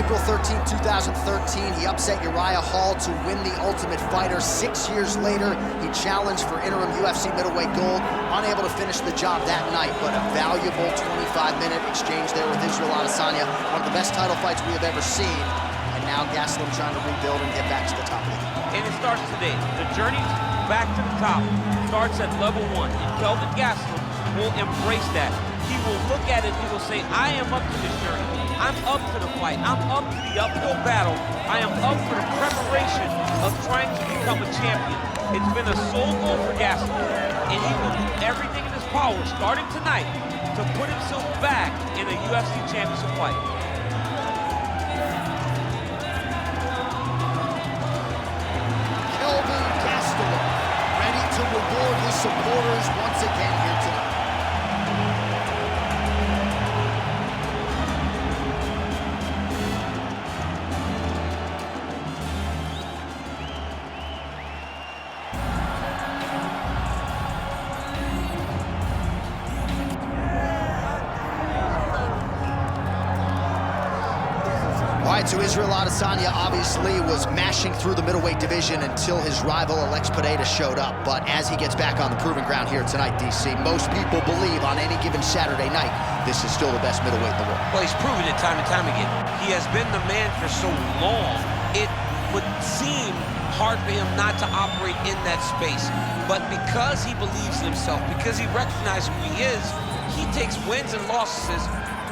April 13, 2013, he upset Uriah Hall to win the Ultimate Fighter. 6 years later, he challenged for interim UFC middleweight gold, unable to finish the job that night, but a valuable 25-minute exchange there with Israel Adesanya, one of the best title fights we have ever seen. And now Gastelum trying to rebuild and get back to the top of the game. And it starts today. The journey back to the top starts at level 1, and Kelvin Gastelum will embrace that. He will look at it, he will say, I am up to this journey. I'm up to the fight. I'm up to the uphill battle. I am up for the preparation of trying to become a champion. It's been a sole goal for Gastelum, and he will do everything in his power, starting tonight, to put himself back in a UFC championship fight. Kelvin Gastelum, ready to reward his supporters once again here tonight. All right, so Israel Adesanya obviously was mashing through the middleweight division until his rival Alex Pereira showed up. But as he gets back on the proving ground here tonight, DC, most people believe on any given Saturday night, this is still the best middleweight in the world. Well, he's proven it time and time again. He has been the man for so long, it would seem hard for him not to operate in that space. But because he believes in himself, because he recognizes who he is, he takes wins and losses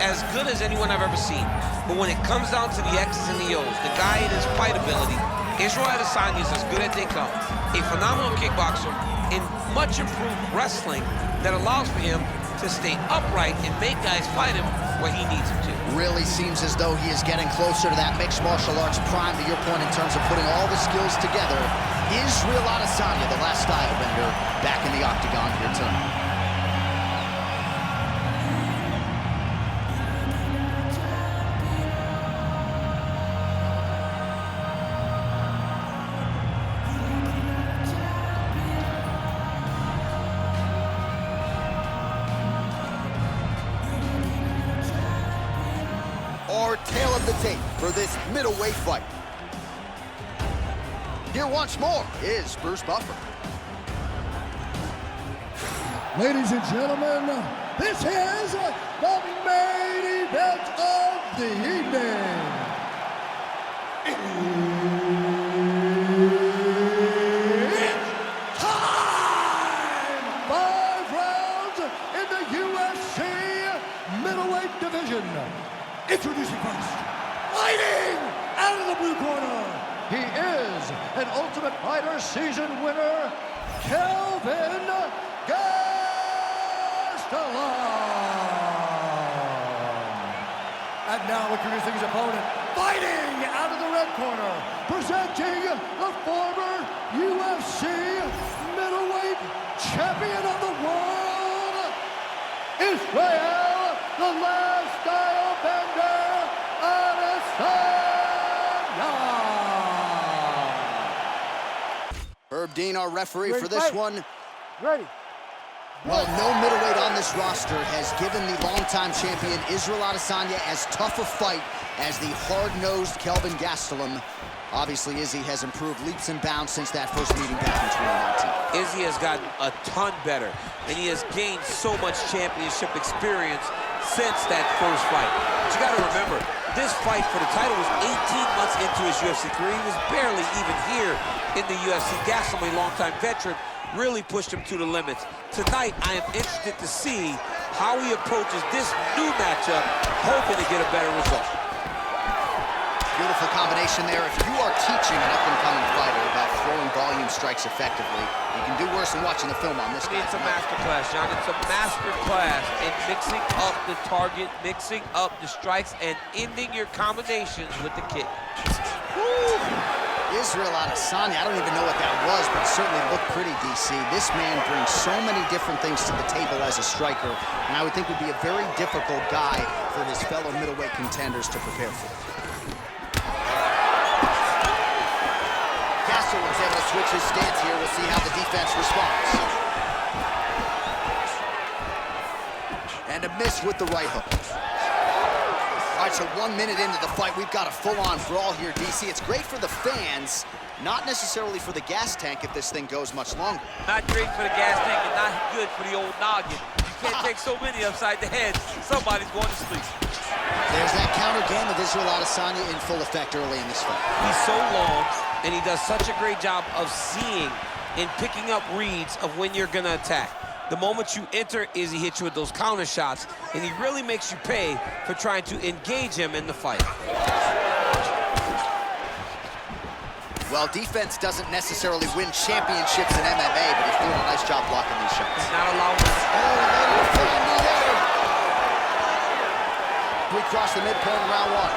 as good as anyone I've ever seen. But when it comes down to the X's and the O's, the guy in his fight ability, Israel Adesanya is as good as they come. A phenomenal kickboxer in much improved wrestling that allows for him to stay upright and make guys fight him where he needs him to. Really seems as though he is getting closer to that mixed martial arts prime, to your point, in terms of putting all the skills together. Israel Adesanya, the last Stylebender, back in the octagon here tonight. Our tale of the tape for this middleweight fight. Here once more is Bruce Buffer. Ladies and gentlemen, this is the main event of the evening. It's time! 5 rounds in the UFC middleweight division. Introducing first, fighting out of the blue corner, he is an Ultimate Fighter season winner, Kelvin Gastelum. And now introducing his opponent, fighting out of the red corner, presenting the former UFC middleweight champion of the world, Israel, the last Stylebender, Adesanya. Herb Dean, our referee for this one. Ready. Well, no middleweight on this roster has given the longtime champion Israel Adesanya as tough a fight as the hard-nosed Kelvin Gastelum. Obviously, Izzy has improved leaps and bounds since that first meeting back in 2019. Izzy has gotten a ton better, and he has gained so much championship experience since that first fight. But you got to remember, this fight for the title was 18 months into his UFC career. He was barely even here in the UFC. Gastelum, a longtime veteran, really pushed him to the limits. Tonight, I am interested to see how he approaches this new matchup, hoping to get a better result. Beautiful combination there. If you are teaching an up-and-coming fighter about throwing volume strikes effectively, you can do worse than watching the film on this guy. It's a master class, John. It's a master class in mixing up the target, mixing up the strikes, and ending your combinations with the kick. Woo! Israel Adesanya, I don't even know what that was, but it certainly looked pretty, DC. This man brings so many different things to the table as a striker, and I would think would be a very difficult guy for his fellow middleweight contenders to prepare for. Gastelum was able to switch his stance here. We'll see how the defense responds. And a miss with the right hook. All right, so 1 minute into the fight, we've got a full-on brawl here, DC. It's great for the fans, not necessarily for the gas tank if this thing goes much longer. Not great for the gas tank and not good for the old noggin. You can't take so many upside the head. Somebody's going to sleep. There's that counter game of Israel Adesanya in full effect early in this fight. He's so long, and he does such a great job of seeing and picking up reads of when you're going to attack. The moment you enter is he hits you with those counter shots, and he really makes you pay for trying to engage him in the fight. Well, defense doesn't necessarily win championships in MMA, but he's doing a nice job blocking these shots. He's not allowing this. We cross the midpoint in round one.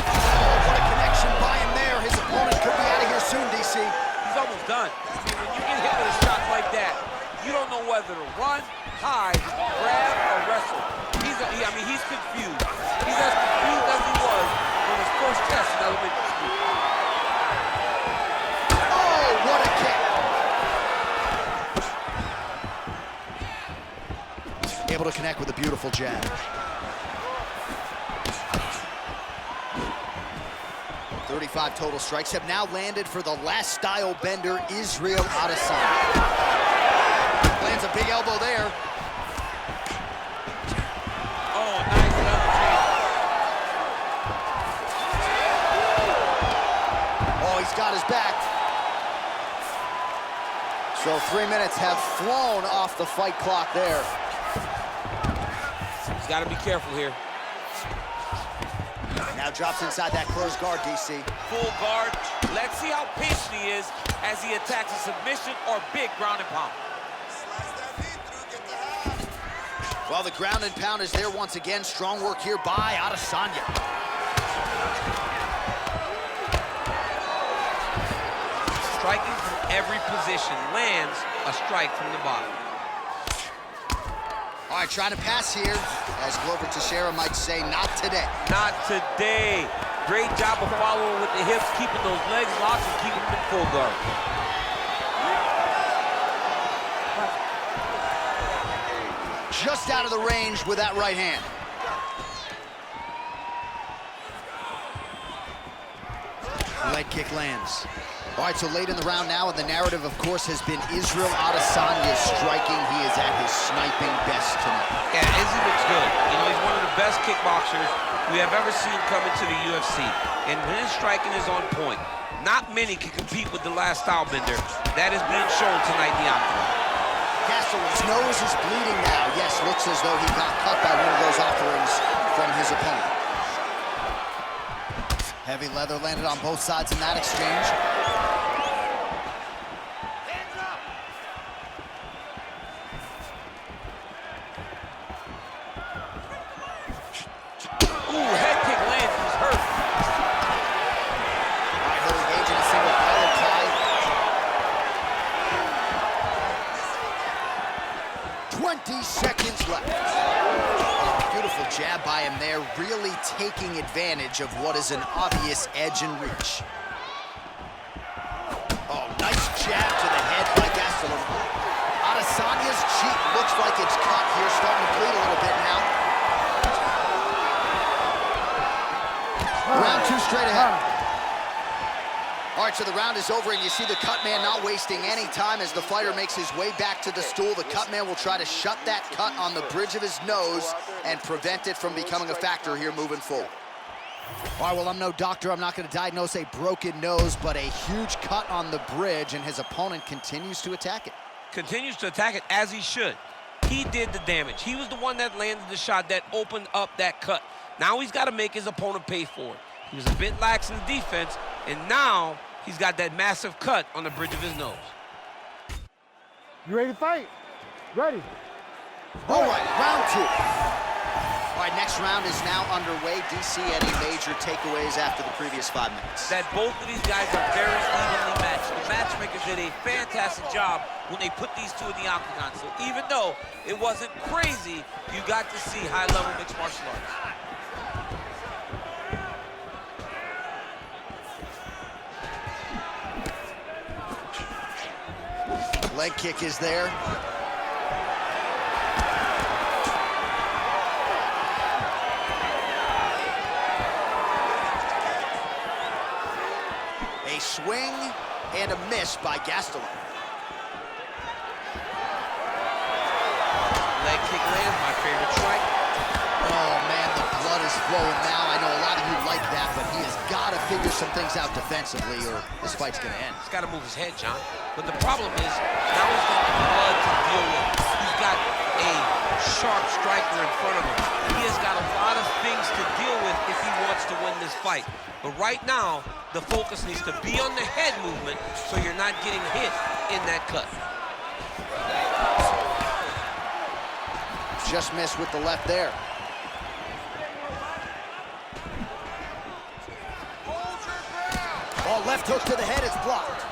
Oh, what a connection by him there. His opponent could be out of here soon, DC. He's almost done. I mean, when you get hit with a shot like that, you don't know whether to run, hide, grab, or wrestle. He's confused. He's as confused as he was on his first test in elementary school. Oh, what a kick. Able to connect with a beautiful jab. 35 total strikes have now landed for the last style bender, Israel Adesanya. Lands a big elbow there. Oh, nice elbow change. Oh, he's got his back. So 3 minutes have flown off the fight clock there. He's got to be careful here. Now drops inside that closed guard, DC. Full guard. Let's see how patient he is as he attacks a submission or big ground and pound. Well, the ground and pound is there once again. Strong work here by Adesanya. Striking from every position. Lands a strike from the bottom. All right, trying to pass here. As Glover Teixeira might say, not today. Not today. Great job of following with the hips, keeping those legs locked and keeping them in full guard. Just out of the range with that right hand. Leg kick lands. All right, so late in the round now, and the narrative, of course, has been Israel Adesanya's striking. He is at his sniping best tonight. Yeah, Izzy looks good. You know, he's one of the best kickboxers we have ever seen come into the UFC. And when his striking is on point, not many can compete with the last Stylebender. That is being shown tonight in the octagon. Gastelum's nose is bleeding now. Yes, looks as though he got cut by one of those offerings from his opponent. Heavy leather landed on both sides in that exchange. Ooh, head kick lands, he's hurt. All right, he'll engage in a single collar tie. 20 seconds left. Beautiful jab by him there, really taking advantage of what is an obvious edge and reach. Oh, nice jab to the head by Gastelum. Adesanya's cheek looks like it's cut here, starting to bleed a little bit now. Round two straight ahead. All right, so the round is over, and you see the cut man not wasting any time as the fighter makes his way back to the stool. The cut man will try to shut that cut on the bridge of his nose and prevent it from becoming a factor here moving forward. All right, well, I'm no doctor. I'm not going to diagnose a broken nose, but a huge cut on the bridge, and his opponent continues to attack it. Continues to attack it as he should. He did the damage. He was the one that landed the shot that opened up that cut. Now he's got to make his opponent pay for it. He was a bit lax in the defense, and now he's got that massive cut on the bridge of his nose. You ready to fight? Ready. All right, round two. All right, next round is now underway. DC, any major takeaways after the previous 5 minutes? That both of these guys are very evenly matched. The matchmakers did a fantastic job when they put these two in the octagon. So even though it wasn't crazy, you got to see high-level mixed martial arts. Leg kick is there. A swing and a miss by Gastelum. Leg kick lands, my favorite strike. Oh man, the blood is flowing now. I know a lot of you like that, but he has got to figure some things out defensively or this fight's gonna end. He's got to move his head, John. But the problem is, now he's got blood to deal with. He's got a sharp striker in front of him. He has got a lot of things to deal with if he wants to win this fight. But right now, the focus needs to be on the head movement so you're not getting hit in that cut. Just missed with the left there. Oh, left hook to the head, it's blocked.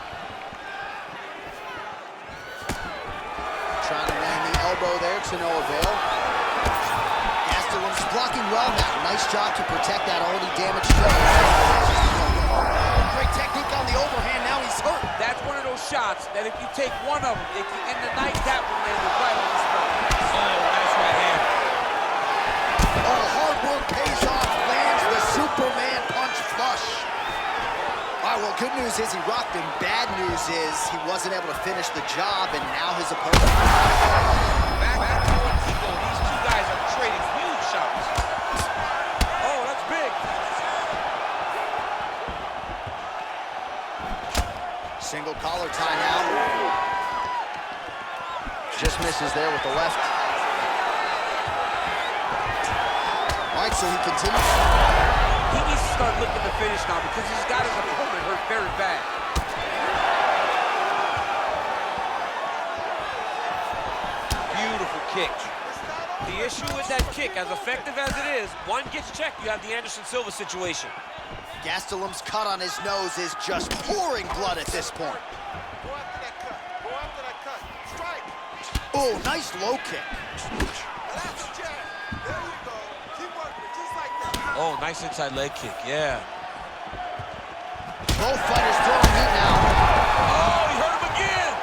Trying to land the elbow there to no avail. Gastelum's blocking well now. Nice job to protect that already damaged nose. Great technique on the overhand, now he's hurt. That's one of those shots that if you take one of them, if you end the night, that one landed right on the spot. Oh, nice right hand. Oh, hard work pays off, lands the Superman punch flush. All right, well, good news is he rocked him. Bad news is he wasn't able to finish the job, and now his opponent. Back to Mexico. These two guys are trading huge shots. Oh, that's big. Single collar tie now. Just misses there with the left. All right, so he continues. He needs to start looking to finish now because he's got his opponent hurt very bad. Beautiful kick. The issue with that kick, as effective as it is, one gets checked, you have the Anderson Silva situation. Gastelum's cut on his nose is just pouring blood at this point. Go after that cut. Go after that cut. Strike. Oh, nice low kick. That's a jab. There you go. Keep working it just like that. Oh, nice inside leg kick, yeah. Both fighters throwing heat now. Oh, he hurt him again!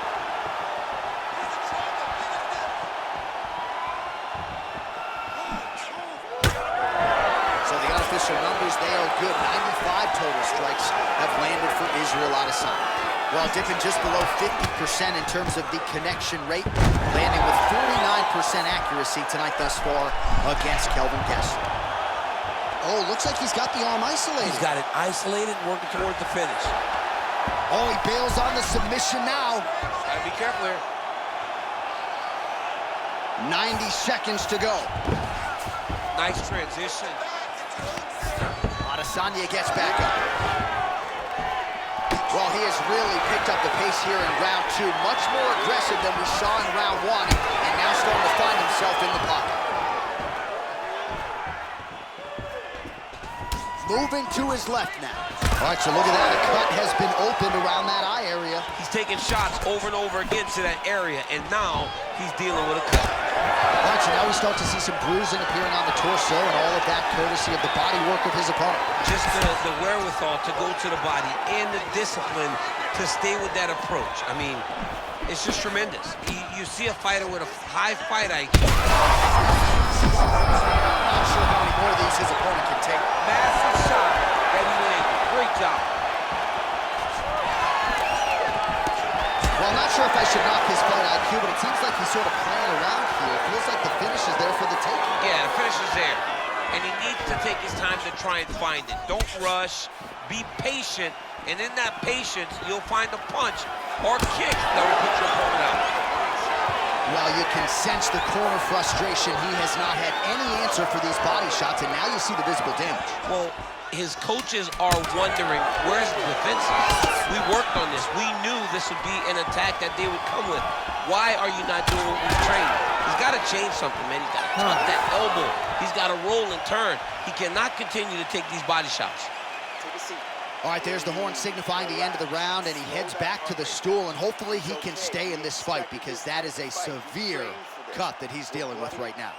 So the unofficial numbers, they are good. 95 total strikes have landed for Israel Adesanya. Well, dipping just below 50% in terms of the connection rate, landing with 49% accuracy tonight thus far against Kelvin Gastelum. Oh, looks like he's got the arm isolated. He's got it isolated, working towards the finish. Oh, he bails on the submission now. Gotta be careful here. 90 seconds to go. Nice transition. Adesanya gets back up. Well, he has really picked up the pace here in round two. Much more aggressive than we saw in round one, and now starting to find himself in the pocket. Moving to his left now. All right, so look at that. A cut has been opened around that eye area. He's taking shots over and over again to that area, and now he's dealing with a cut. All right, so now we start to see some bruising appearing on the torso, and all of that courtesy of the body work of his opponent. Just the wherewithal to go to the body and the discipline to stay with that approach. I mean, it's just tremendous. You see a fighter with a high fight IQ. Not sure how many more of these his opponent can take. Massive shot that he landed. Great job. Well, I'm not sure if I should knock his fight IQ, but it seems like he's sort of playing around here. It feels like the finish is there for the taking. Yeah, the finish is there. And he needs to take his time to try and find it. Don't rush. Be patient. And in that patience, you'll find a punch or kick that will put your opponent out. Well, you can sense the corner frustration. He has not had any answer for these body shots, and now you see the visible damage. Well, his coaches are wondering, where's the defense? We worked on this. We knew this would be an attack that they would come with. Why are you not doing what we've trained? He's got to change something, man. He's got to tuck that elbow. He's got to roll and turn. He cannot continue to take these body shots. All right, there's the horn signifying the end of the round, and he heads back to the stool, and hopefully he can stay in this fight because that is a severe cut that he's dealing with right now.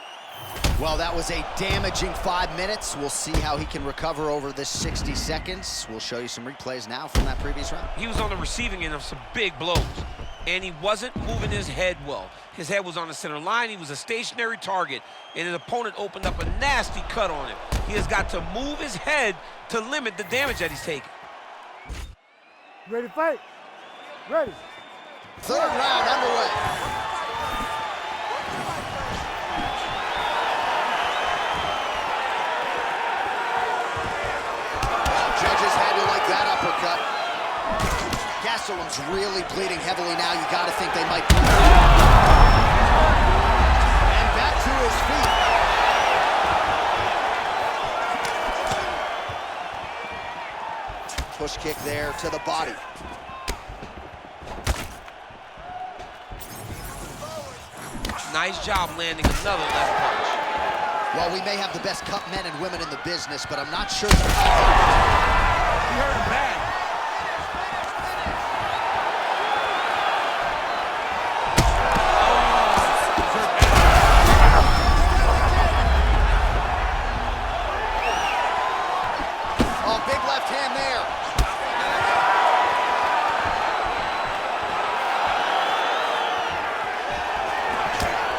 Well, that was a damaging 5 minutes. We'll see how he can recover over this 60 seconds. We'll show you some replays now from that previous round. He was on the receiving end of some big blows, and he wasn't moving his head well. His head was on the center line. He was a stationary target, and his opponent opened up a nasty cut on him. He has got to move his head to limit the damage that he's taking. Ready to fight? Ready. Third round underway. Judges had to like that uppercut. Gastelum's really bleeding heavily now. You got to think they might. And back to his feet. Push kick there to the body. Nice job landing another left punch. Well, we may have the best cut men and women in the business, but I'm not sure. He hurt him bad. Oh, big left hand there.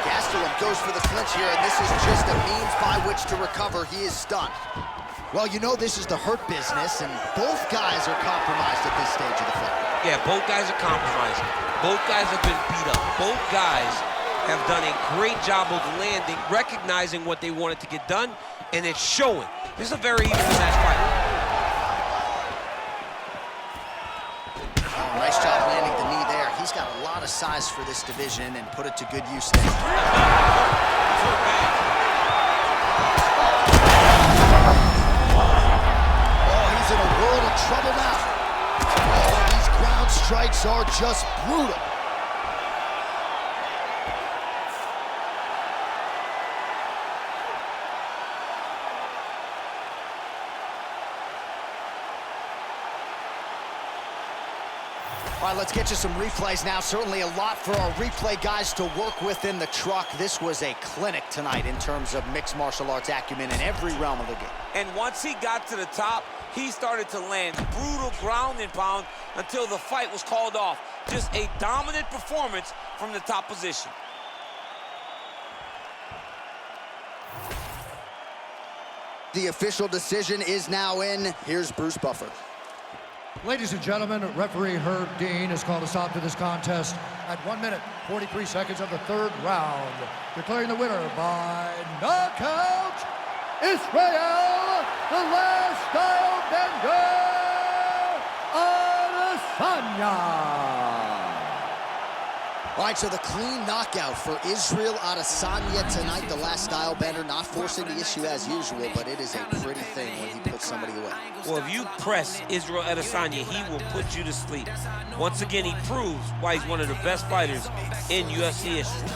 Gastelum goes for the clinch here, and this is just a means by which to recover. He is stunned. Well, you know this is the hurt business, and both guys are compromised at this stage of the fight. Yeah, both guys are compromised. Both guys have been beat up. Both guys have done a great job of landing, recognizing what they wanted to get done, and it's showing. This is a very even match fight. Oh, nice job landing the knee there. He's got a lot of size for this division and put it to good use there. Oh, he's in a world of trouble now. Oh, these ground strikes are just brutal. All right, let's get you some replays now. Certainly a lot for our replay guys to work with in the truck. This was a clinic tonight in terms of mixed martial arts acumen in every realm of the game. And once he got to the top, he started to land brutal ground and pound until the fight was called off. Just a dominant performance from the top position. The official decision is now in. Here's Bruce Buffer. Ladies and gentlemen, referee Herb Dean has called a stop to this contest at 1 minute, 43 seconds of the third round, declaring the winner by knockout, Israel, the last Stylebender, Adesanya. All right, so the clean knockout for Israel Adesanya tonight. The last Stylebender not forcing the issue as usual, but it is a pretty thing when he puts somebody away. Well, if you press Israel Adesanya, he will put you to sleep. Once again, he proves why he's one of the best fighters in UFC history.